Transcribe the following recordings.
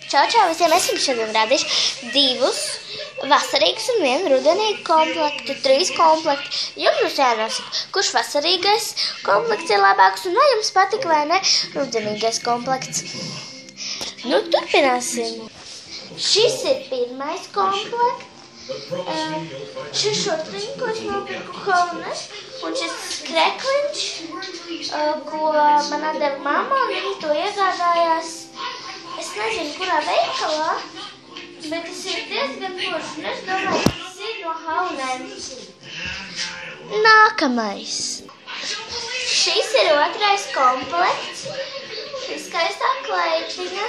Čau, čau visiem! Es jums šodien rādīšu 2 vasarīgus un 1 rudenīgu komplektu, 3 komplekti. Jums jānosaka, kurš vasarīgais komplekts ir labāks un vai jums patika vai ne rudenīgais komplekts. Nu, turpināsim. Šis ir pirmais komplekts. Šis šotriņš, ko es nopirku Kaunes, un šis krekliņš, ko man atdeva mamma, un viņa to iegādājās. Es nezinu, kurā veikalā, bet tas ir diezgan forši, un es domāju, ka tas ir no Haunēm. Nākamais. Šis ir otrais komplekts. Šī skaistā kleitiņa,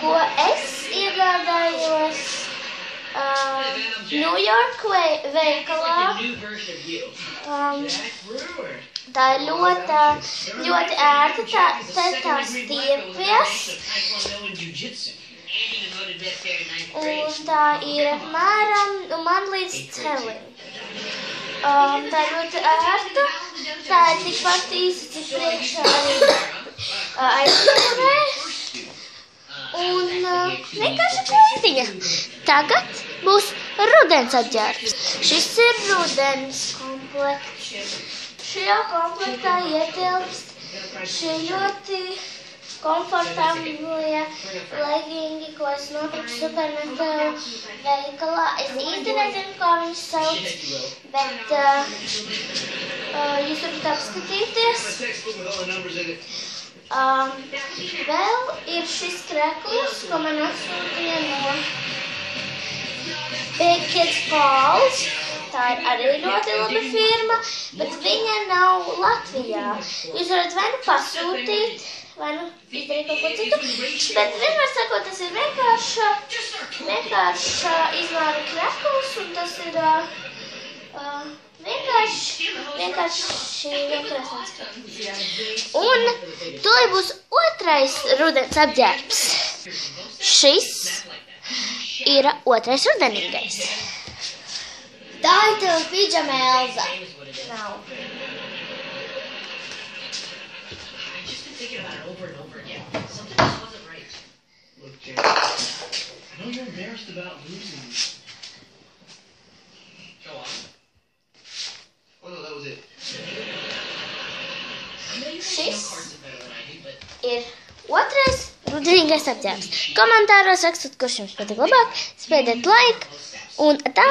ko es iegādājos New York veikalā. Tā ir ļoti ērta, tā stiepjas, un tā ir apmēram man līdz celim. Tā ir ļoti ērta, tā ir tikpat īsa, cik priekšā arī aizmugurē, un vienkārši kleitiņa. Tagad būs rudens apģērbs. Šis ir rudens komplekts. Šajā komplektā ietilpst šie ļoti komfortablie legingi, ko es nopirku Supernatel veikalā. Es īsti nezinu, kā viņus sauc, bet jūs varat apskatīties. Vēl ir šis krekls, ko man atsūtīja no Big Kids Falls. Tā ir arī ļoti laba firma, bet viņa nav Latvijā. Jūs varat vai nu pasūtīt, vai nu izdarīt kaut ko citu, bet vienmēr sakot, tas ir vienkārši izmēra krekls, un tas ir vienkārši krekls. Un tūlīt būs otrais rudens apģērbs. Šis ir otrais rudenīgais. Tā ir tev pidžama Elza. Nav. Šis ir otrais rudenīgais apģērbs. Komentāros rakstot, kurš jums patīk labāk, spiediet like un tā!